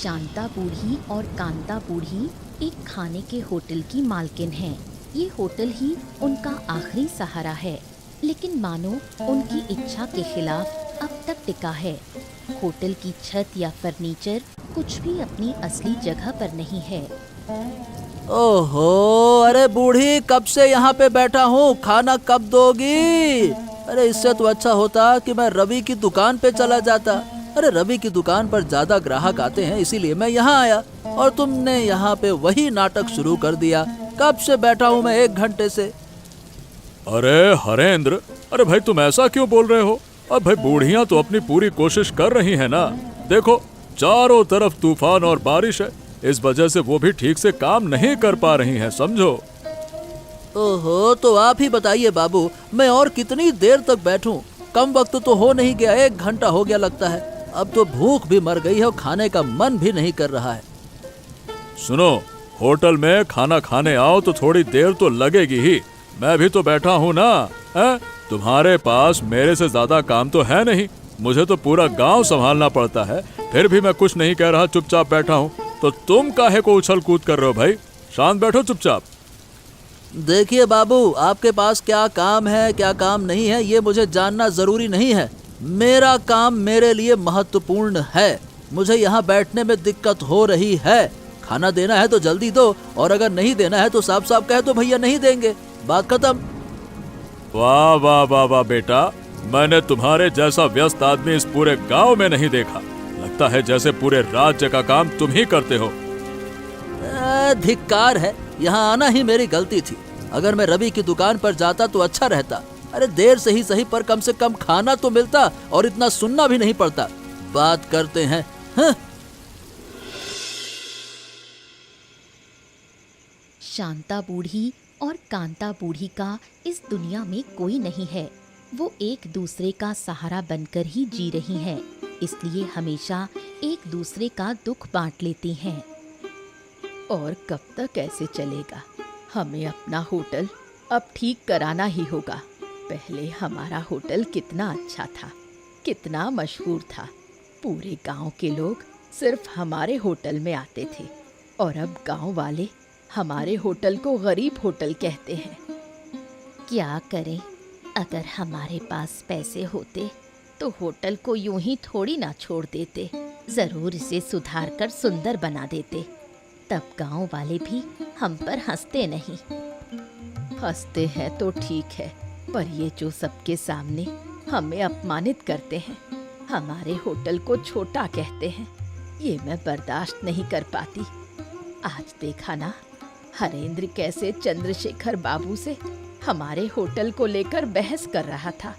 शांता बूढ़ी और कांता बूढ़ी एक खाने के होटल की मालकिन हैं। ये होटल ही उनका आखिरी सहारा है, लेकिन मानो उनकी इच्छा के खिलाफ अब तक टिका है। होटल की छत या फर्नीचर कुछ भी अपनी असली जगह पर नहीं है। ओहो, अरे बूढ़ी, कब से यहाँ पे बैठा हूँ, खाना कब दोगी? अरे इससे तो अच्छा होता कि मैं रवि की दुकान पे चला जाता। अरे रवि की दुकान पर ज्यादा ग्राहक आते हैं, इसीलिए मैं यहाँ आया, और तुमने यहाँ पे वही नाटक शुरू कर दिया। कब से बैठा हूँ मैं, 1 घंटे से। अरे हरेंद्र, अरे भाई तुम ऐसा क्यों बोल रहे हो? अब भाई बूढ़ियां तो अपनी पूरी कोशिश कर रही हैं ना। देखो चारों तरफ तूफान और बारिश है, इस वजह से वो भी ठीक से काम नहीं कर पा रही हैं, समझो। ओहो, तो आप ही बताइए बाबू, मैं और कितनी देर तक बैठूं? कम वक्त तो हो नहीं गया, 1 घंटा हो गया लगता है। अब तो भूख भी मर गई है और खाने का मन भी नहीं कर रहा है। सुनो, होटल में खाना खाने आओ तो थोड़ी देर तो लगेगी ही। मैं भी तो बैठा हूँ ना, है? तुम्हारे पास मेरे से ज्यादा काम तो है नहीं। मुझे तो पूरा गांव संभालना पड़ता है, फिर भी मैं कुछ नहीं कह रहा, चुपचाप बैठा हूँ। तो तुम काहे को उछल कूद कर रहे हो भाई? शांत बैठो चुपचाप। देखिए बाबू, आपके पास क्या काम है क्या काम नहीं है, ये मुझे जानना जरूरी नहीं है। मेरा काम मेरे लिए महत्वपूर्ण है। मुझे यहाँ बैठने में दिक्कत हो रही है। खाना देना है तो जल्दी दो, और अगर नहीं देना है तो साफ साफ कह दो भैया नहीं देंगे, बात खत्म। वाह वाह वाह वाह बेटा, मैंने तुम्हारे जैसा व्यस्त आदमी इस पूरे गांव में नहीं देखा। लगता है जैसे पूरे राज्य का काम तुम ही करते हो। धिक्कार है, यहाँ आना ही मेरी गलती थी। अगर मैं रवि की दुकान पर जाता तो अच्छा रहता। अरे देर से ही सही, पर कम से कम खाना तो मिलता और इतना सुनना भी नहीं पड़ता। बात करते हैं। हाँ? शांता बूढ़ी और कांता बूढ़ी का इस दुनिया में कोई नहीं है। वो एक दूसरे का सहारा बनकर ही जी रही हैं, इसलिए हमेशा एक दूसरे का दुख बांट लेती हैं। और कब तक ऐसे चलेगा? हमें अपना होटल अब ठीक कराना ही होगा। पहले हमारा होटल कितना अच्छा था, कितना मशहूर था। पूरे गांव के लोग सिर्फ हमारे होटल में आते थे, और अब गांव वाले हमारे होटल को गरीब होटल कहते हैं। क्या करें? अगर हमारे पास पैसे होते तो होटल को यूं ही थोड़ी ना छोड़ देते, जरूर इसे सुधार कर सुंदर बना देते। तब गांव वाले भी हम पर हंसते नहीं। हंसते हैं तो ठीक है, पर ये जो सबके सामने हमें अपमानित करते हैं, हमारे होटल को छोटा कहते हैं, ये मैं बर्दाश्त नहीं कर पाती। आज देखा ना, हरेंद्र कैसे चंद्रशेखर बाबू से हमारे होटल को लेकर बहस कर रहा था।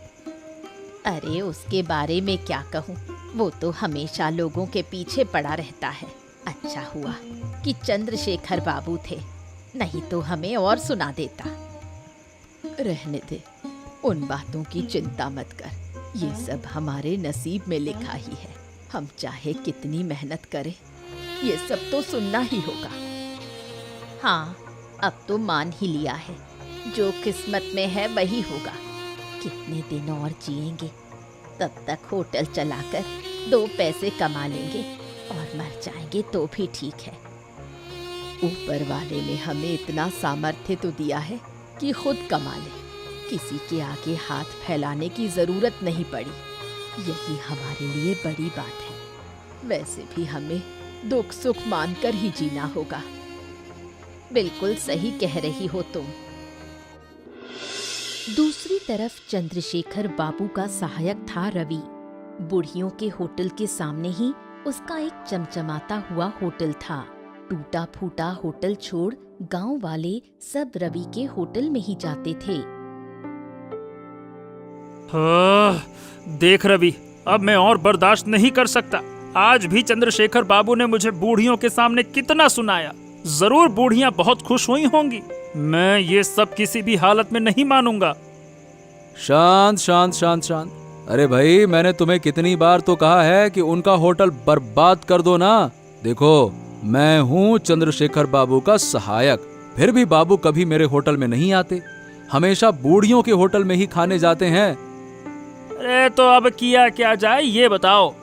अरे उसके बारे में क्या कहूँ, वो तो हमेशा लोगों के पीछे पड़ा रहता है। अच्छा हुआ कि चंद्रशेखर बाबू थे, नहीं तो हमें और सुना देता। रहने दे, उन बातों की चिंता मत कर। ये सब हमारे नसीब में लिखा ही है। हम चाहे कितनी मेहनत करें, ये सब तो सुनना ही होगा। हाँ, अब तो मान ही लिया है, जो किस्मत में है वही होगा। कितने दिन और जिएंगे, तब तक होटल चलाकर 2 पैसे कमा लेंगे, और मर जाएंगे तो भी ठीक है। ऊपर वाले ने हमें इतना सामर्थ्य तो दिया है कि खुद कमा ले, किसी के आगे हाथ फैलाने की जरूरत नहीं पड़ी। यही हमारे लिए बड़ी बात है। वैसे भी हमें दुख सुख मानकर ही जीना होगा। बिल्कुल सही कह रही हो तुम। दूसरी तरफ चंद्रशेखर बाबू का सहायक था रवि। बुढ़ियों के होटल के सामने ही उसका एक चमचमाता हुआ होटल था। टूटा फूटा होटल छोड़ गांव वाले सब रवि के होटल में ही जाते थे। देख रवि, अब मैं और बर्दाश्त नहीं कर सकता। आज भी चंद्रशेखर बाबू ने मुझे बूढ़ियों के सामने कितना सुनाया। जरूर बूढ़ियां बहुत खुश हुई होंगी। मैं ये सब किसी भी हालत में नहीं मानूंगा। शांत शांत शांत शांत। अरे भाई, मैंने तुम्हें कितनी बार तो कहा है कि उनका होटल बर्बाद कर दो ना। देखो, मैं हूँ चंद्रशेखर बाबू का सहायक, फिर भी बाबू कभी मेरे होटल में नहीं आते, हमेशा बूढ़ियों के होटल में ही खाने जाते हैं। अरे तो अब किया क्या जाए, ये बताओ।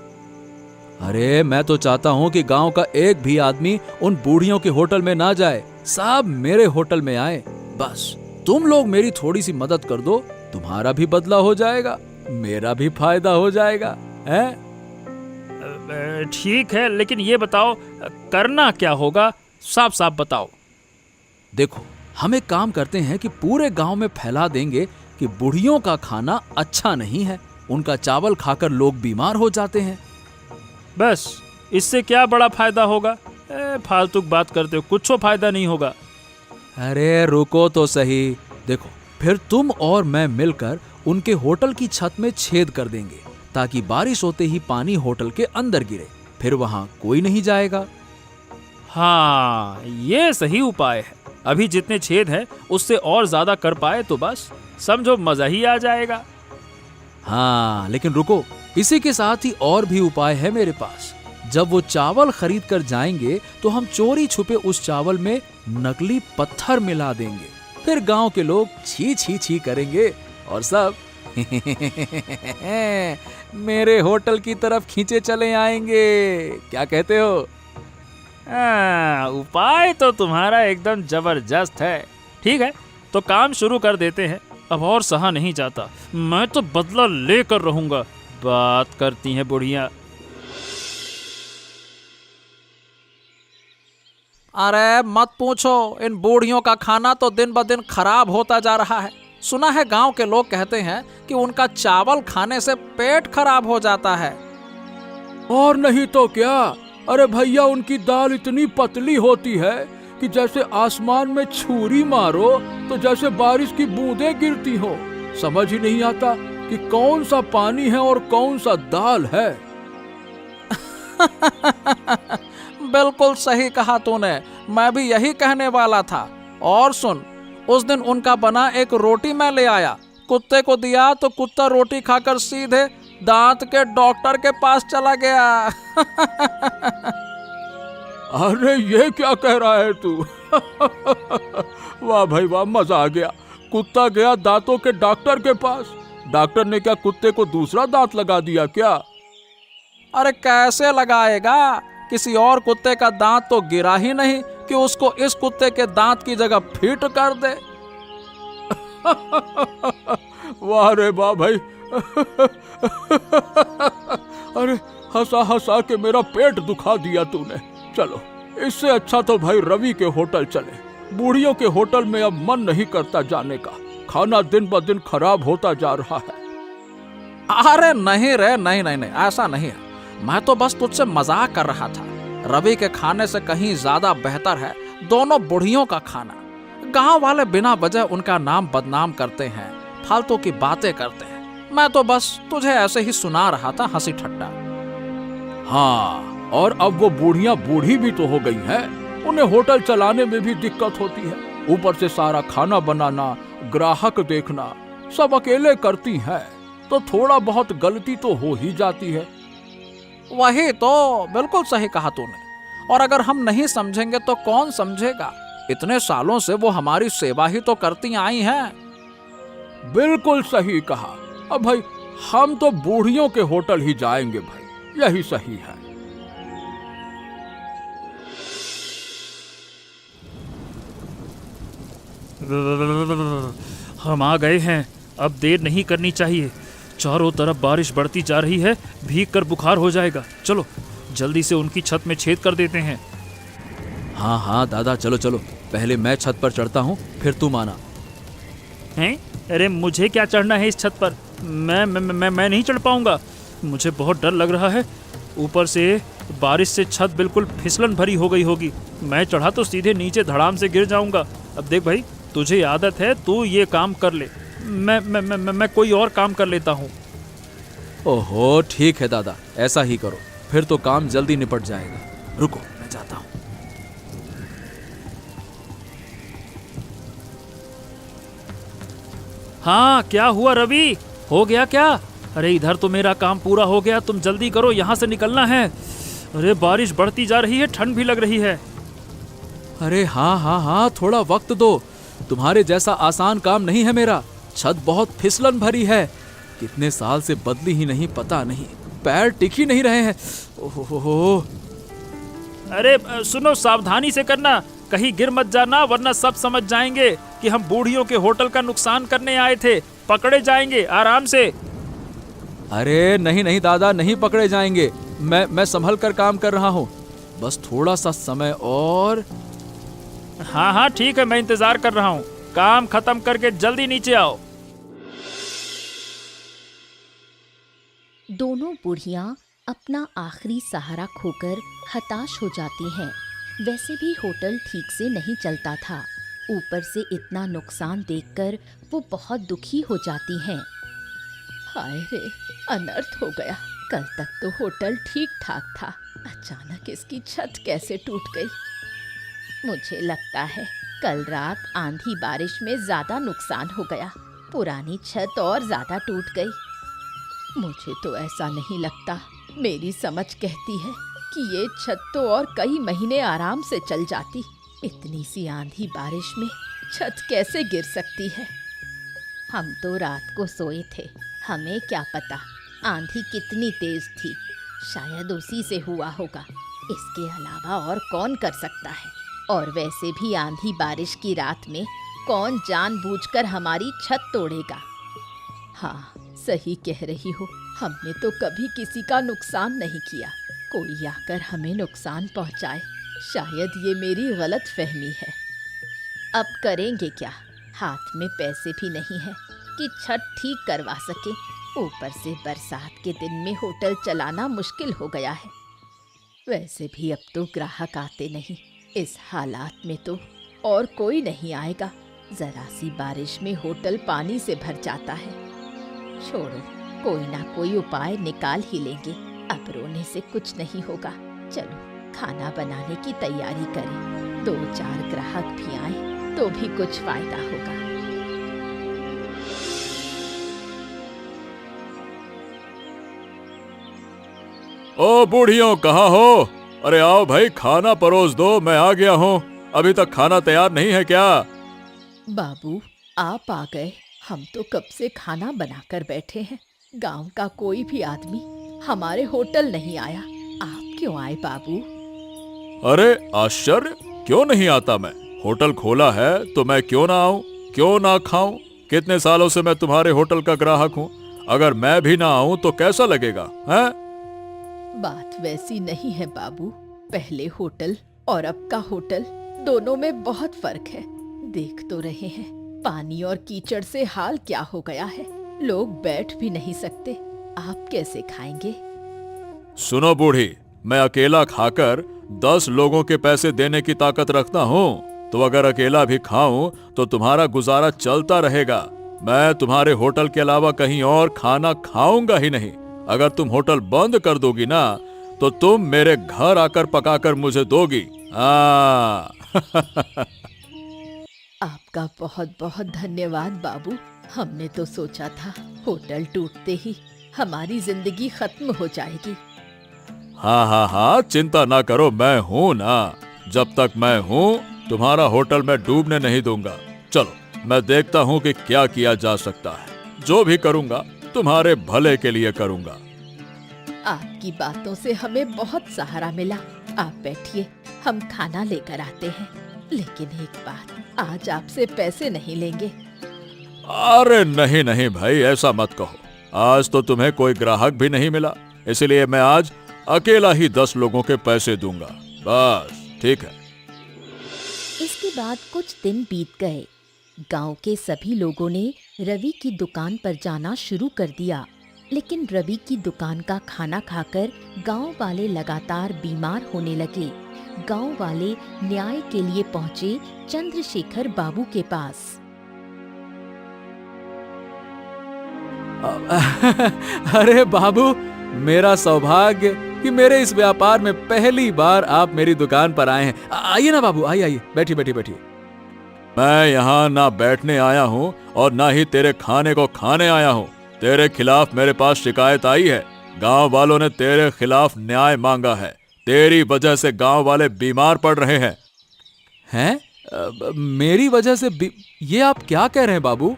अरे मैं तो चाहता हूँ कि गांव का एक भी आदमी उन बूढ़ियों के होटल में ना जाए, सब मेरे होटल में आए। बस तुम लोग मेरी थोड़ी सी मदद कर दो, तुम्हारा भी बदला हो जाएगा, मेरा भी फायदा हो जाएगा, हैं? ठीक है, लेकिन ये बताओ करना क्या होगा, साफ साफ बताओ। देखो, हम एक काम करते हैं कि पूरे गांव में फैला देंगे कि बूढ़ियों का खाना अच्छा नहीं है, उनका चावल खाकर लोग बीमार हो जाते हैं। बस इससे क्या बड़ा फायदा होगा? फालतू बात करते हो, कुछ फायदा नहीं होगा। अरे रुको तो सही, देखो फिर तुम और मैं मिलकर उनके होटल की छत में छेद कर देंगे ताकि बारिश होते ही पानी होटल के अंदर गिरे, फिर वहां कोई नहीं जाएगा। हाँ, ये सही उपाय है। अभी जितने छेद हैं उससे और ज्यादा कर पाए तो बस समझो मजा ही आ जाएगा। हाँ, लेकिन रुको, इसी के साथ ही और भी उपाय है मेरे पास। जब वो चावल खरीद कर जाएंगे तो हम चोरी छुपे उस चावल में नकली पत्थर मिला देंगे, फिर गांव के लोग छी छी छी करेंगे और सब मेरे होटल की तरफ खींचे चले आएंगे। क्या कहते हो? उपाय तो तुम्हारा एकदम जबरदस्त है। ठीक है, तो काम शुरू कर देते हैं। अब और सहा नहीं जाता, मैं तो बदला लेकर रहूंगा। बात करती हैं बुढ़िया। अरे मत पूछो, इन बूढ़ियों का खाना तो दिन ब दिन खराब होता जा रहा है। सुना है गांव के लोग कहते हैं कि उनका चावल खाने से पेट खराब हो जाता है। और नहीं तो क्या, अरे भैया उनकी दाल इतनी पतली होती है कि जैसे आसमान में छुरी मारो तो जैसे बारिश की बूंदें गिरती हो। समझ ही नहीं आता कि कौन सा पानी है और कौन सा दाल है। बिल्कुल सही कहा तूने, मैं भी यही कहने वाला था। और सुन, उस दिन उनका बना एक रोटी मैं ले आया, कुत्ते को दिया तो कुत्ता रोटी खाकर सीधे दांत के डॉक्टर के पास चला गया। अरे ये क्या कह रहा है तू? वाह भाई वाह, मजा आ गया। कुत्ता गया दांतों के डॉक्टर के पास, डॉक्टर ने क्या कुत्ते को दूसरा दांत लगा दिया क्या? अरे कैसे लगाएगा, किसी और कुत्ते का दांत तो गिरा ही नहीं कि उसको इस कुत्ते के दांत की जगह फिट कर दे। वाह रे वाह भाई। अरे हंसा हंसा के मेरा पेट दुखा दिया तूने। चलो, इससे अच्छा तो भाई रवि के होटल चले। बूढ़ियों के होटल में अब मन नहीं करता जाने का, खाना दिन ब दिन खराब होता जा रहा है। अरे नहीं रे, नहीं नहीं नहीं, ऐसा नहीं है। मैं तो बस तुझसे मजाक कर रहा था। रवि के खाने से कहीं ज्यादा बेहतर है दोनों बुढ़ियों का खाना। गांव वाले बिना वजह उनका नाम बदनाम करते हैं, फालतू की बातें करते हैं। मैं तो बस तुझे ऐसे ही सुना रहा था, हंसी ठट्टा। हाँ, और अब वो बूढ़ियां बूढ़ी भी तो हो गई हैं, उन्हें होटल चलाने में भी दिक्कत होती है। ऊपर से सारा खाना बनाना, ग्राहक देखना सब अकेले करती हैं, तो थोड़ा बहुत गलती तो हो ही जाती है। वही तो, बिल्कुल सही कहा तूने। और अगर हम नहीं समझेंगे तो कौन समझेगा? इतने सालों से वो हमारी सेवा ही तो करती आई हैं। बिल्कुल सही कहा। अब भाई हम तो बूढ़ियों के होटल ही जाएंगे भाई, यही सही है। हम आ गए हैं, अब देर नहीं करनी चाहिए। चारों तरफ बारिश बढ़ती जा रही है, भीग कर बुखार हो जाएगा। चलो जल्दी से उनकी छत में छेद कर देते हैं। हाँ हाँ दादा, चलो चलो, पहले मैं छत पर चढ़ता हूँ, फिर तुम आना। हैं? अरे मुझे क्या चढ़ना है इस छत पर? मैं नहीं चढ़ पाऊंगा, मुझे बहुत डर लग रहा है। ऊपर से बारिश से छत बिल्कुल फिसलन भरी हो गई होगी। मैं चढ़ा तो सीधे नीचे धड़ाम से गिर जाऊंगा। अब देख भाई, तुझे आदत है, तू ये काम कर ले, मैं कोई और काम कर लेता हूँ। ओहो ठीक है दादा, ऐसा ही करो, फिर तो काम जल्दी निपट जाएगा। रुको मैं जाता हूँ। हाँ, क्या हुआ रवि, हो गया क्या? अरे इधर तो मेरा काम पूरा हो गया, तुम जल्दी करो, यहाँ से निकलना है। अरे बारिश बढ़ती जा रही है, ठंड भी लग रही है। अरे हाँ हाँ हाँ, थोड़ा वक्त दो, तुम्हारे जैसा आसान काम नहीं है मेरा। छत बहुत फिसलन भरी है, कितने साल से बदली ही नहीं, पता नहीं। पैर टिक ही नहीं रहे हैं। ओहो। अरे सुनो, सावधानी से करना, कहीं गिर मत जाना, वरना सब समझ जाएंगे कि हम बूढ़ियों के होटल का नुकसान करने आए थे। पकड़े जाएंगे, आराम से। अरे नहीं नहीं दादा, नहीं पकड़े जाएंगे। मैं संभल कर काम कर रहा हूँ, बस थोड़ा सा समय और। हाँ हाँ ठीक है, मैं इंतजार कर रहा हूँ। काम खत्म करके जल्दी नीचे आओ। दोनों बुढ़ियां अपना आखिरी सहारा खोकर हताश हो जाती हैं। वैसे भी होटल ठीक से नहीं चलता था, ऊपर से इतना नुकसान देखकर वो बहुत दुखी हो जाती हैं। हाय रे, अनर्थ हो गया। कल तक तो होटल ठीक ठाक था, अचानक इसकी छत कैसे टूट गई। मुझे लगता है कल रात आंधी बारिश में ज्यादा नुकसान हो गया, पुरानी छत और ज्यादा टूट गई। मुझे तो ऐसा नहीं लगता, मेरी समझ कहती है कि ये छत तो और कई महीने आराम से चल जाती। इतनी सी आंधी बारिश में छत कैसे गिर सकती है। हम तो रात को सोए थे, हमें क्या पता आंधी कितनी तेज थी। शायद उसी से हुआ होगा, इसके अलावा और कौन कर सकता है। और वैसे भी आंधी बारिश की रात में कौन जानबूझकर हमारी छत तोड़ेगा। हाँ, सही कह रही हो, हमने तो कभी किसी का नुकसान नहीं किया। कोई आकर हमें नुकसान पहुंचाए, शायद ये मेरी गलत फहमी है। अब करेंगे क्या, हाथ में पैसे भी नहीं है कि छत ठीक करवा सके। ऊपर से बरसात के दिन में होटल चलाना मुश्किल हो गया है। वैसे भी अब तो ग्राहक आते नहीं, इस हालात में तो और कोई नहीं आएगा। जरा सी बारिश में होटल पानी से भर जाता है। छोड़ो, कोई ना कोई उपाय निकाल ही लेंगे। अब रोने से कुछ नहीं होगा। चलो खाना बनाने की तैयारी करें, 2-4 ग्राहक भी आए तो भी कुछ फायदा होगा। ओ बूढ़ियों, कहाँ हो? अरे आओ भाई, खाना परोस दो, मैं आ गया हूँ। अभी तक खाना तैयार नहीं है क्या? बाबू, आप आ गए। हम तो कब से खाना बनाकर बैठे हैं। गांव का कोई भी आदमी हमारे होटल नहीं आया। आप क्यों आए बाबू? अरे आश्चर्य, क्यों नहीं आता मैं? होटल खोला है तो मैं क्यों ना आऊं, क्यों ना खाऊं? कितने सालों से मैं तुम्हारे होटल का ग्राहक हूं। अगर मैं भी ना आऊं तो कैसा लगेगा, हैं? बात वैसी नहीं है बाबू। पहले होटल और अब का होटल, दोनों में बहुत फर्क है। देख तो रहे हैं पानी और कीचड़ से हाल क्या हो गया है। लोग बैठ भी नहीं सकते, आप कैसे खाएंगे? सुनो बूढ़ी, मैं अकेला खाकर 10 लोगों के पैसे देने की ताकत रखता हूँ। तो अगर अकेला भी खाऊं तो तुम्हारा गुजारा चलता रहेगा। मैं तुम्हारे होटल के अलावा कहीं और खाना खाऊंगा ही नहीं। अगर तुम होटल बंद कर दोगी ना तो तुम मेरे घर आकर पकाकर मुझे दोगी। आपका बहुत बहुत धन्यवाद बाबू। हमने तो सोचा था होटल टूटते ही हमारी जिंदगी खत्म हो जाएगी। हाँ हाँ हाँ, चिंता ना करो, मैं हूँ ना। जब तक मैं हूँ तुम्हारा होटल मैं डूबने नहीं दूंगा। चलो मैं देखता हूँ कि क्या किया जा सकता है। जो भी करूँगा तुम्हारे भले के लिए करूँगा। आपकी बातों से हमें बहुत सहारा मिला। आप बैठिए, हम खाना लेकर आते हैं। लेकिन एक बात, आज आपसे पैसे नहीं लेंगे। अरे नहीं नहीं भाई, ऐसा मत कहो। आज तो तुम्हें कोई ग्राहक भी नहीं मिला, इसलिए मैं आज अकेला ही 10 लोगों के पैसे दूंगा। बस ठीक है। इसके बाद कुछ दिन बीत गए। गांव के सभी लोगों ने रवि की दुकान पर जाना शुरू कर दिया। लेकिन रवि की दुकान का खाना खाकर गांव वाले लगातार बीमार होने लगे। गांव वाले न्याय के लिए पहुंचे चंद्रशेखर बाबू के पास। अरे बाबू, मेरा सौभाग्य कि मेरे इस व्यापार में पहली बार आप मेरी दुकान पर आए हैं। आइए ना बाबू, आइए आइए, बैठिए बैठिए बैठिए। मैं यहाँ ना बैठने आया हूँ और ना ही तेरे खाने को खाने आया हूँ। तेरे खिलाफ मेरे पास शिकायत आई है। गांव वालों ने तेरे खिलाफ न्याय मांगा है। तेरी वजह से गांव वाले बीमार पड़ रहे हैं। मेरी वजह से ये आप क्या कह रहे हैं बाबू?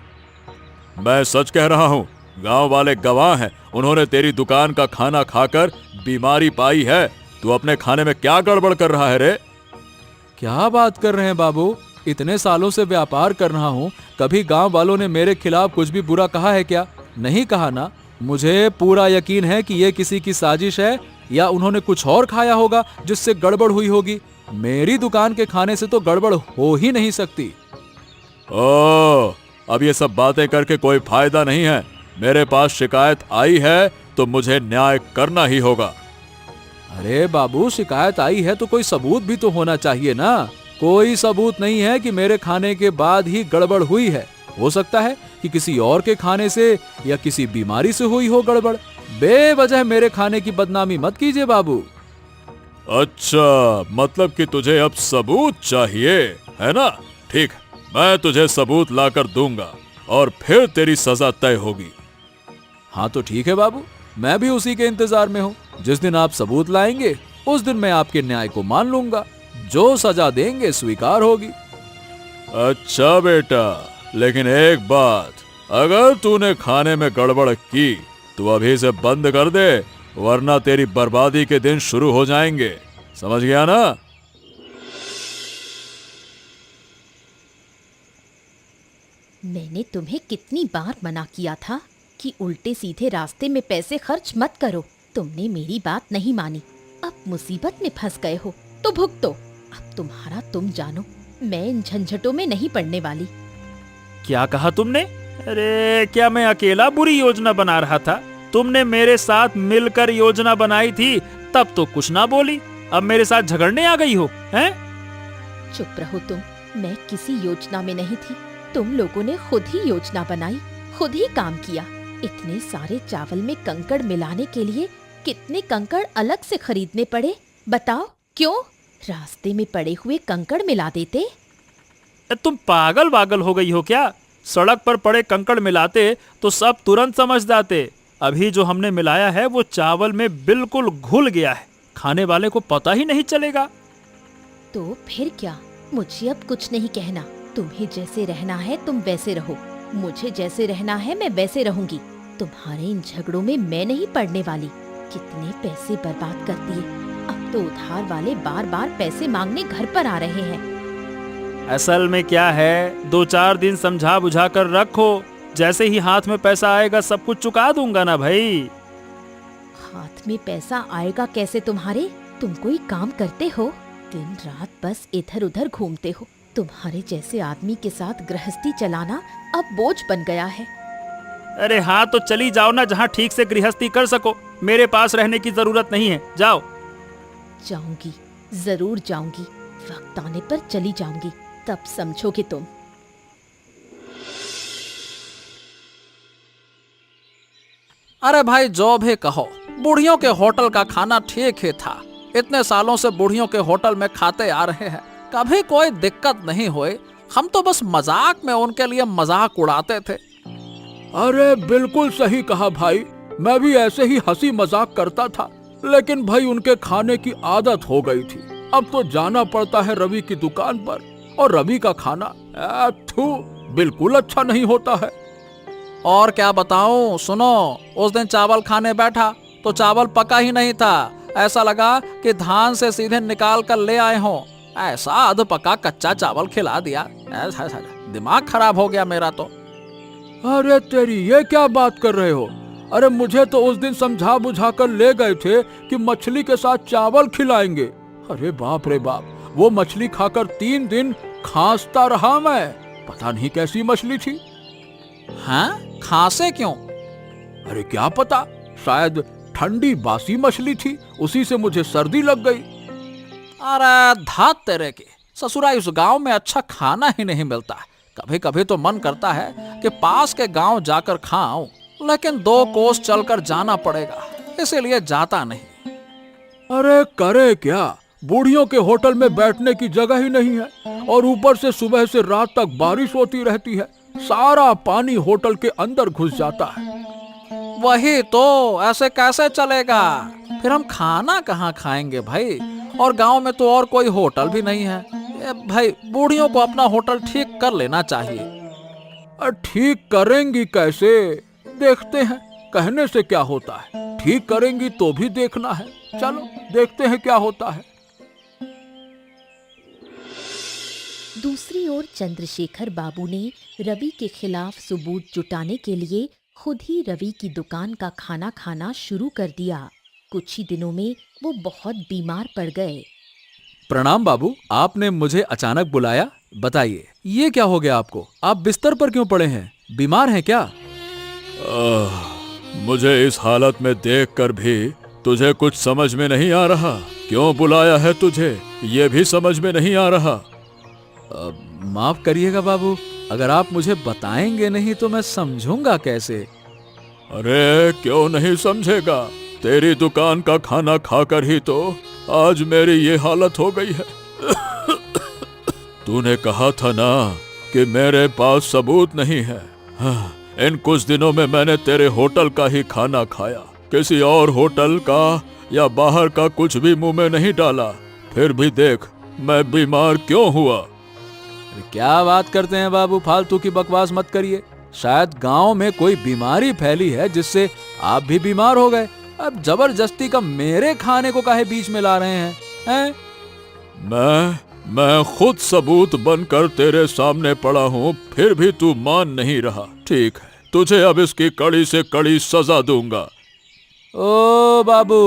मैं सच कह रहा हूँ। गांव वाले गवाह हैं, उन्होंने तेरी दुकान का खाना खाकर बीमारी पाई है। तू अपने खाने में क्या गड़बड़ कर रहा है रे? क्या बात कर रहे हैं बाबू? इतने सालों से व्यापार कर रहा हूँ, कभी गांव वालों ने मेरे खिलाफ कुछ भी बुरा कहा है क्या? नहीं कहा ना। मुझे पूरा यकीन है कि ये किसी की साजिश है या उन्होंने कुछ और खाया होगा जिससे गड़बड़ हुई होगी। मेरी दुकान के खाने से तो गड़बड़ हो ही नहीं सकती। ओ, अब ये सब बातें करके कोई फायदा नहीं है। मेरे पास शिकायत आई है तो मुझे न्याय करना ही होगा। अरे बाबू, शिकायत आई है तो कोई सबूत भी तो होना चाहिए ना। कोई सबूत नहीं है कि मेरे खाने के बाद ही गड़बड़ हुई है। हो सकता है कि किसी और के खाने से या किसी बीमारी से हुई हो गड़बड़। बेवजह मेरे खाने की बदनामी मत कीजिए बाबू। अच्छा, मतलब कि तुझे अब सबूत चाहिए, है ना? ठीक है, मैं तुझे सबूत लाकर दूंगा और फिर तेरी सजा तय होगी। हाँ तो ठीक है बाबू, मैं भी उसी के इंतजार में हूँ। जिस दिन आप सबूत लाएंगे उस दिन मैं आपके न्याय को मान लूंगा। जो सजा देंगे स्वीकार होगी। अच्छा बेटा, लेकिन एक बात, अगर तूने खाने में गड़बड़ की तो अभी से बंद कर दे, वरना तेरी बर्बादी के दिन शुरू हो जाएंगे। समझ गया ना? मैंने तुम्हें कितनी बार मना किया था कि उल्टे सीधे रास्ते में पैसे खर्च मत करो। तुमने मेरी बात नहीं मानी। अब मुसीबत में फंस गए हो तो भुगतो। अब तुम्हारा तुम जानो। मैं इन झंझटों में नहीं पड़ने वाली। क्या कहा तुमने? अरे क्या मैं अकेला बुरी योजना बना रहा था? तुमने मेरे साथ मिलकर योजना बनाई थी, तब तो कुछ ना बोली। अब मेरे साथ झगड़ने आ गई हो, हैं? चुप रहो तुम। मैं किसी योजना में नहीं थी। तुम लोगों ने खुद ही योजना बनाई, खुद ही काम किया। इतने सारे चावल में कंकड़ मिलाने के लिए कितने कंकड़ अलग से खरीदने पड़े? बताओ क्यों? रास्ते में पड़े हुए कंकड़ मिला देते। तुम पागल वागल हो गई हो क्या? सड़क पर पड़े कंकड़ मिलाते तो सब तुरंत समझ जाते। अभी जो हमने मिलाया है वो चावल में बिल्कुल घुल गया है, खाने वाले को पता ही नहीं चलेगा। तो फिर क्या? मुझे अब कुछ नहीं कहना। तुम्हें जैसे रहना है तुम वैसे रहो, मुझे जैसे रहना है मैं वैसे रहूंगी। तुम्हारे इन झगड़ों में मैं नहीं पड़ने वाली। कितने पैसे बर्बाद कर दिए। अब तो उधार वाले बार बार पैसे मांगने घर पर आ रहे हैं। असल में क्या है, 2-4 दिन समझा बुझा कर रखो। जैसे ही हाथ में पैसा आएगा सब कुछ चुका दूंगा ना भाई। हाथ में पैसा आएगा कैसे तुम्हारे? तुम कोई काम करते हो? दिन रात बस इधर उधर घूमते हो। तुम्हारे जैसे आदमी के साथ गृहस्थी चलाना अब बोझ बन गया है। अरे हाँ तो चली जाओ ना, जहाँ ठीक से गृहस्थी कर सको। मेरे पास रहने की जरूरत नहीं है, जाओ। जाऊंगी, जरूर जाऊंगी। वक्त आने पर चली जाऊंगी, तब समझोगे तुम। अरे भाई, जो भी कहो, बूढ़ियों के होटल का खाना ठीक ही था। इतने सालों से बूढ़ियों के होटल में खाते आ रहे हैं, कभी कोई दिक्कत नहीं हुई। हम तो बस मजाक में उनके लिए मजाक उड़ाते थे। अरे बिल्कुल सही कहा भाई, मैं भी ऐसे ही हंसी मजाक करता था। लेकिन भाई उनके खाने की आदत हो गई थी। अब तो जाना पड़ता है रवि की दुकान पर, और रवि का खाना बिल्कुल अच्छा नहीं होता है। और क्या बताऊं, सुनो, उस दिन चावल खाने बैठा तो चावल पका ही नहीं था। ऐसा लगा कि धान से सीधे निकाल कर ले आए हों। ऐसा अध पका कच्चा चावल खिला दिया। दिमाग खराब हो गया मेरा तो। अरे तेरी, ये क्या बात कर रहे हो? अरे मुझे तो उस दिन समझा बुझा कर ले गए थे कि मछली के साथ चावल खिलाएंगे। अरे बाप रे बाप, वो मछली खाकर 3 दिन खांसता रहा मैं। पता नहीं कैसी मछली थी। हाँ, खांसे क्यों? अरे क्या पता, शायद ठंडी बासी मछली थी, उसी से मुझे सर्दी लग गई। अरे धात तेरे के, ससुरा इस गांव में अच्छा खाना ही नहीं मिलता। कभी कभी तो मन करता है कि पास के गांव जाकर खाऊं, लेकिन 2 कोस चलकर जाना पड़ेगा, इसीलिए जाता नहीं। अरे करे क्या, बूढ़ियों के होटल में बैठने की जगह ही नहीं है, और ऊपर से सुबह से रात तक बारिश होती रहती है। सारा पानी होटल के अंदर घुस जाता है। वही तो, ऐसे कैसे चलेगा? फिर हम खाना कहाँ खाएंगे भाई? और गांव में तो और कोई होटल भी नहीं है। भाई, बूढ़ियों को अपना होटल ठीक कर लेना चाहिए। ठीक करेंगी कैसे? देखते हैं, कहने से क्या होता है, ठीक करेंगी तो भी देखना है। चलो देखते हैं क्या होता है। दूसरी ओर चंद्रशेखर बाबू ने रवि के खिलाफ सबूत जुटाने के लिए खुद ही रवि की दुकान का खाना खाना शुरू कर दिया। कुछ ही दिनों में वो बहुत बीमार पड़ गए। प्रणाम बाबू, आपने मुझे अचानक बुलाया, बताइए ये क्या हो गया आपको? आप बिस्तर पर क्यों पड़े हैं, बीमार हैं क्या? मुझे इस हालत में देखकर भी तुझे कुछ समझ में नहीं आ रहा। क्यों बुलाया है तुझे, ये भी समझ में नहीं आ रहा। माफ करिएगा बाबू, अगर आप मुझे बताएंगे नहीं तो मैं समझूंगा कैसे? अरे क्यों नहीं समझेगा, तेरी दुकान का खाना खाकर ही तो आज मेरी ये हालत हो गई है। तूने कहा था ना कि मेरे पास सबूत नहीं है। हाँ, इन कुछ दिनों में मैंने तेरे होटल का ही खाना खाया, किसी और होटल का या बाहर का कुछ भी मुंह में नहीं डाला। फिर भी देख मैं बीमार क्यों हुआ। क्या बात करते हैं बाबू, फालतू की बकवास मत करिए। शायद गांव में कोई बीमारी फैली है जिससे आप भी बीमार हो गए। अब जबरदस्ती का मेरे खाने को काहे बीच में ला रहे हैं? मैं खुद सबूत बनकर तेरे सामने पड़ा हूँ, फिर भी तू मान नहीं रहा। ठीक है, तुझे अब इसकी कड़ी से कड़ी सजा दूंगा। ओ बाबू,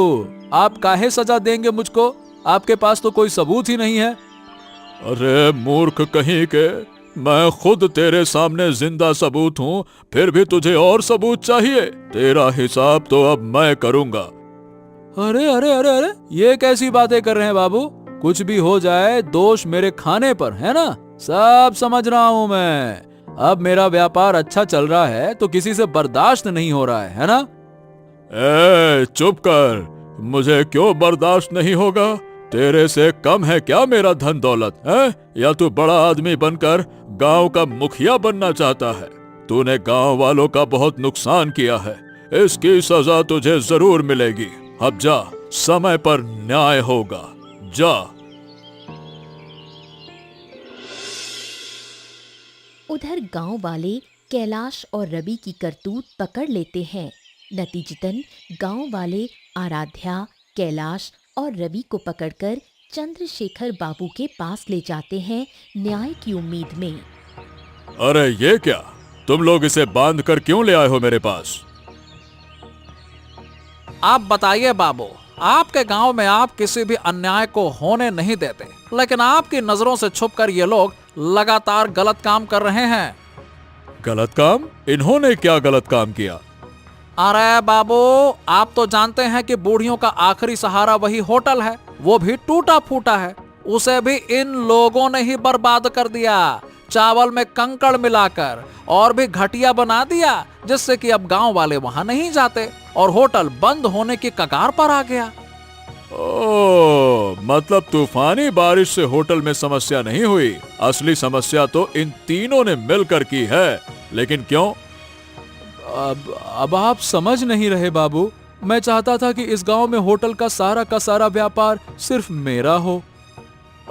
आप काहे सजा देंगे मुझको? आपके पास तो कोई सबूत ही नहीं है। अरे मूर्ख कहीं के, मैं खुद तेरे सामने जिंदा सबूत हूँ, फिर भी तुझे और सबूत चाहिए। तेरा हिसाब तो अब मैं करूंगा। अरे अरे अरे अरे, ये कैसी बातें कर रहे हैं बाबू? कुछ भी हो जाए दोष मेरे खाने पर है ना, सब समझ रहा हूँ मैं। अब मेरा व्यापार अच्छा चल रहा है तो किसी से बर्दाश्त नहीं हो रहा है ना? चुप कर, मुझे क्यों बर्दाश्त नहीं होगा? तेरे से कम है क्या मेरा धन दौलत है? या तू बड़ा आदमी बनकर गांव का मुखिया बनना चाहता है? तूने गांव वालों का बहुत नुकसान किया है, इसकी सजा तुझे जरूर मिलेगी। अब जा, समय पर न्याय होगा, जा। उधर गांव वाले कैलाश और रवि की करतूत पकड़ लेते हैं। नतीजतन गांव वाले आराध्या, कैलाश और रवि को पकड़कर चंद्रशेखर बाबू के पास ले जाते हैं न्याय की उम्मीद में। अरे ये क्या, तुम लोग इसे बांध कर क्यों ले आए हो मेरे पास? आप बताइए बाबू, आपके गांव में आप किसी भी अन्याय को होने नहीं देते, लेकिन आपकी नजरों से छुपकर ये लोग लगातार गलत काम कर रहे हैं। गलत काम? इन्होंने क्या गलत काम किया? अरे बाबू, आप तो जानते हैं कि बूढ़ियों का आखिरी सहारा वही होटल है, वो भी टूटा फूटा है। उसे भी इन लोगों ने ही बर्बाद कर दिया, चावल में कंकड़ मिलाकर, और भी घटिया बना दिया, जिससे कि अब गांव वाले वहां नहीं जाते और होटल बंद होने की कगार पर आ गया। ओह, मतलब तूफानी बारिश से होटल में समस्या नहीं हुई, असली समस्या तो इन तीनों ने मिलकर की है। लेकिन क्यों? अब आप समझ नहीं रहे बाबू। मैं चाहता था कि इस गांव में होटल का सारा व्यापार सिर्फ मेरा हो।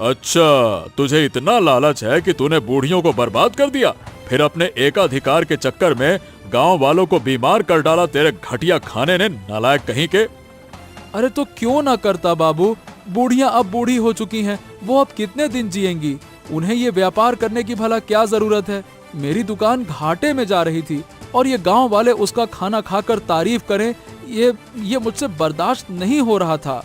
अच्छा, तुझे इतना लालच है कि तूने बूढ़ियों को बर्बाद कर दिया, फिर अपने एकाधिकार के चक्कर में गांव वालों को बीमार कर डाला तेरे घटिया खाने ने, नालायक कहीं के। अरे तो क्यों ना करता बाबू, बूढ़ियां अब बूढ़ी हो चुकी हैं, वो अब कितने दिन जिएंगी? उन्हें ये व्यापार करने की भला क्या जरूरत है? मेरी दुकान घाटे में जा रही थी और ये गांव वाले उसका खाना खाकर तारीफ करें, ये मुझसे बर्दाश्त नहीं हो रहा था।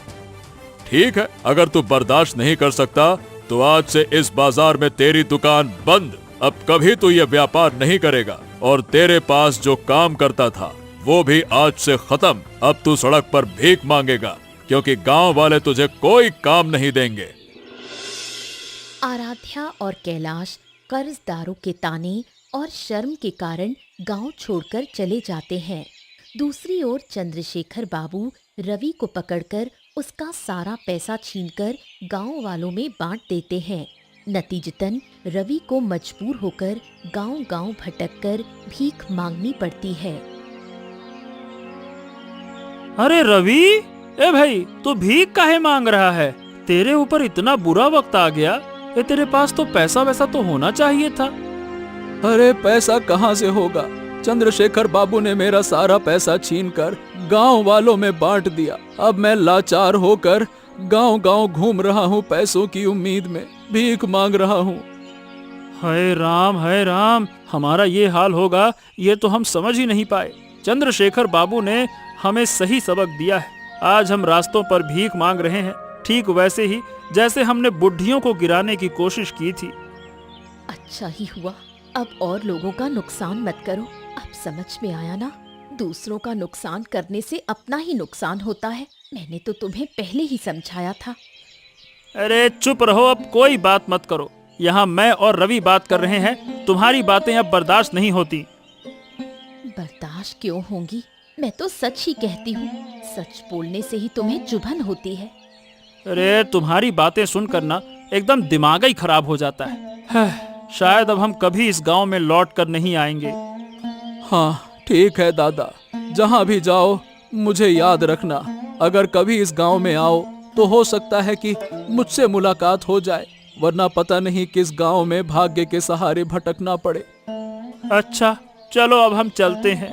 ठीक है, अगर तू बर्दाश्त नहीं कर सकता तो आज से इस बाजार में तेरी दुकान बंद। अब कभी तू ये व्यापार नहीं करेगा, और तेरे पास जो काम करता था वो भी आज से खत्म। अब तू सड़क पर भीख मांगेगा, क्योंकि गांव वाले तुझे कोई काम नहीं देंगे। आराध्या और कैलाश कर्जदारों के ताने और शर्म के कारण गांव छोड़कर चले जाते हैं। दूसरी ओर चंद्रशेखर बाबू रवि को पकड़कर उसका सारा पैसा छीनकर गांव वालों में बांट देते हैं। नतीजतन रवि को मजबूर होकर गांव-गांव भटककर भीख मांगनी पड़ती है। अरे रवि, ए भाई, तू भीख काहे मांग रहा है? तेरे ऊपर इतना बुरा वक्त आ गया, तेरे पास तो पैसा वैसा तो होना चाहिए था। अरे पैसा कहाँ से होगा? चंद्रशेखर बाबू ने मेरा सारा पैसा छीनकर गांव वालों में बांट दिया। अब मैं लाचार होकर गांव-गांव घूम रहा हूँ, पैसों की उम्मीद में भीख मांग रहा हूँ। हाय राम, हमारा ये हाल होगा ये तो हम समझ ही नहीं पाए। चंद्रशेखर बाबू ने हमें सही सबक दिया है। आज हम रास्तों पर भीख मांग रहे हैं, ठीक वैसे ही जैसे हमने बुढ़ियों को गिराने की कोशिश की थी। अच्छा ही हुआ, अब और लोगों का नुकसान मत करो। अब समझ में आया ना, दूसरों का नुकसान करने से अपना ही नुकसान होता है। मैंने तो तुम्हें पहले ही समझाया था। अरे चुप रहो, अब कोई बात मत करो। यहाँ मैं और रवि बात कर रहे हैं, तुम्हारी बातें अब बर्दाश्त नहीं होती। बर्दाश्त क्यों होंगी? मैं तो सच ही कहती हूँ। सच बोलने से ही तुम्हें चुभन होती है। अरे तुम्हारी बातें सुनकर ना एकदम दिमाग ही खराब हो जाता है। शायद अब हम कभी इस गांव में लौट कर नहीं आएंगे। हाँ ठीक है दादा, जहाँ भी जाओ मुझे याद रखना। अगर कभी इस गांव में आओ तो हो सकता है कि मुझसे मुलाकात हो जाए, वरना पता नहीं किस गांव में भाग्य के सहारे भटकना पड़े। अच्छा चलो अब हम चलते हैं।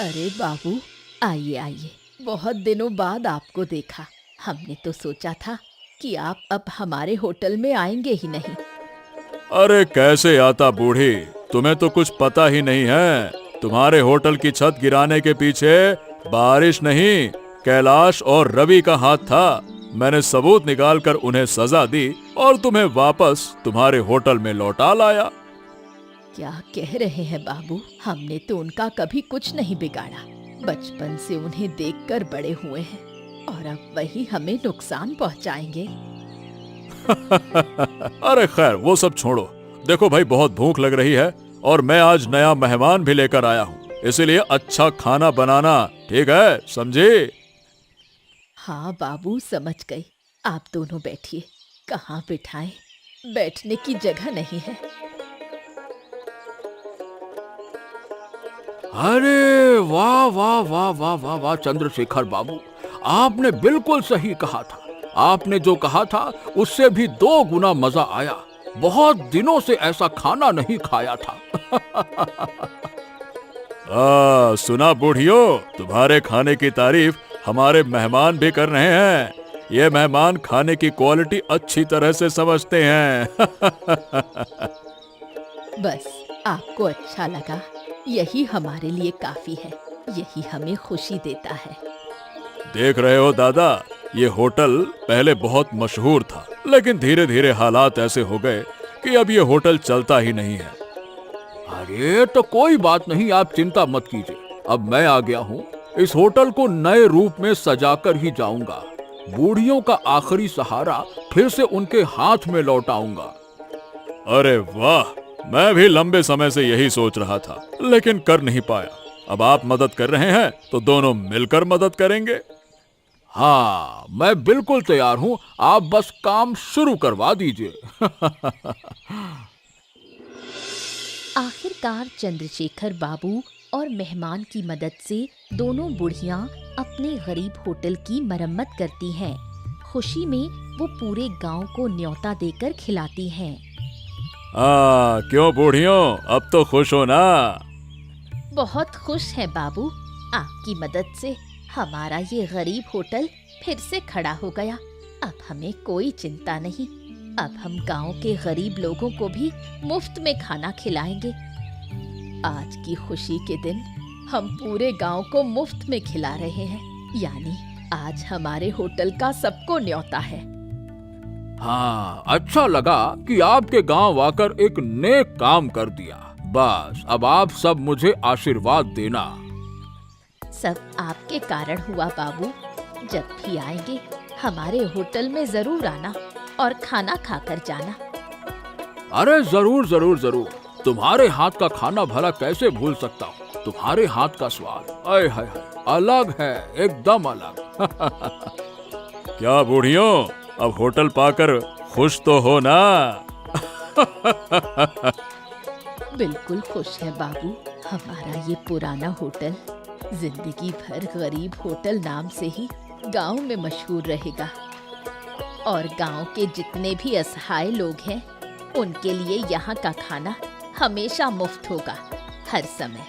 अरे बाबू, आइए आइए, बहुत दिनों बाद आपको देखा। हमने तो सोचा था कि आप अब हमारे होटल में आएंगे ही नहीं। अरे कैसे आता बूढ़ी, तुम्हें तो कुछ पता ही नहीं है। तुम्हारे होटल की छत गिराने के पीछे बारिश नहीं, कैलाश और रवि का हाथ था। मैंने सबूत निकालकर उन्हें सजा दी और तुम्हें वापस तुम्हारे होटल में लौटा लाया। क्या कह रहे हैं बाबू? हमने तो उनका कभी कुछ नहीं बिगाड़ा। बचपन से उन्हें देखकर बड़े हुए हैं और अब वही हमें नुकसान पहुंचाएंगे। अरे खैर वो सब छोड़ो। देखो भाई, बहुत भूख लग रही है और मैं आज नया मेहमान भी लेकर आया हूँ, इसीलिए अच्छा खाना बनाना, ठीक है? समझे? हाँ बाबू, समझ गई। आप दोनों बैठिए। कहाँ बिठाएं? बैठने की जगह नहीं है। अरे वाह वाह वाह वाह वाह वाह चंद्रशेखर बाबू, आपने बिल्कुल सही कहा था। आपने जो कहा था उससे भी 2 गुना मजा आया। बहुत दिनों से ऐसा खाना नहीं खाया था। सुना बूढ़ियों, तुम्हारे खाने की तारीफ हमारे मेहमान भी कर रहे हैं। ये मेहमान खाने की क्वालिटी अच्छी तरह से समझते हैं। बस आपको अच्छा लगा, यही हमारे लिए काफी है। यही हमें खुशी देता है। देख रहे हो दादा, ये होटल पहले बहुत मशहूर था, लेकिन धीरे धीरे हालात ऐसे हो गए कि अब ये होटल चलता ही नहीं है। अरे तो कोई बात नहीं, आप चिंता मत कीजिए। अब मैं आ गया हूँ, इस होटल को नए रूप में सजाकर ही जाऊंगा। बूढ़ियों का आखिरी सहारा फिर से उनके हाथ में लौटाऊंगा। अरे वाह, मैं भी लंबे समय से यही सोच रहा था, लेकिन कर नहीं पाया। अब आप मदद कर रहे हैं तो दोनों मिलकर मदद करेंगे। हाँ, मैं बिल्कुल तैयार हूँ, आप बस काम शुरू करवा दीजिए। आखिरकार चंद्रशेखर बाबू और मेहमान की मदद से दोनों बुढ़ियां अपने गरीब होटल की मरम्मत करती हैं। खुशी में वो पूरे गांव को न्योता देकर खिलाती हैं। क्यों बूढ़ियों, अब तो खुश हो ना? बहुत खुश है बाबू। आपकी मदद से हमारा ये गरीब होटल फिर से खड़ा हो गया। अब हमें कोई चिंता नहीं। अब हम गांव के गरीब लोगों को भी मुफ्त में खाना खिलाएंगे। आज की खुशी के दिन हम पूरे गांव को मुफ्त में खिला रहे हैं। यानी आज हमारे होटल का सबको न्योता है। हाँ, अच्छा लगा कि आपके गांव आकर एक नेक काम कर दिया। बस अब आप सब मुझे आशीर्वाद देना। सब आपके कारण हुआ बाबू। जब भी आएंगे हमारे होटल में जरूर आना और खाना खाकर जाना। अरे जरूर जरूर जरूर, तुम्हारे हाथ का खाना भला कैसे भूल सकता हूँ। तुम्हारे हाथ का स्वाद आय हाय अलग है, एकदम अलग। क्या बूढ़ियों, अब होटल पाकर खुश तो हो ना? बिल्कुल खुश है बाबू। हमारा ये पुराना होटल जिंदगी भर गरीब होटल नाम से ही गांव में मशहूर रहेगा। और गांव के जितने भी असहाय लोग हैं उनके लिए यहाँ का खाना हमेशा मुफ्त होगा, हर समय।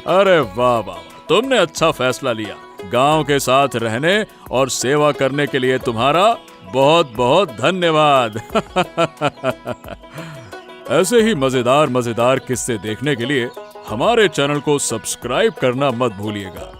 अरे वाह वाह, तुमने अच्छा फैसला लिया। गांव के साथ रहने और सेवा करने के लिए तुम्हारा बहुत बहुत धन्यवाद। ऐसे ही मजेदार मजेदार किस्से देखने के लिए हमारे चैनल को सब्सक्राइब करना मत भूलिएगा।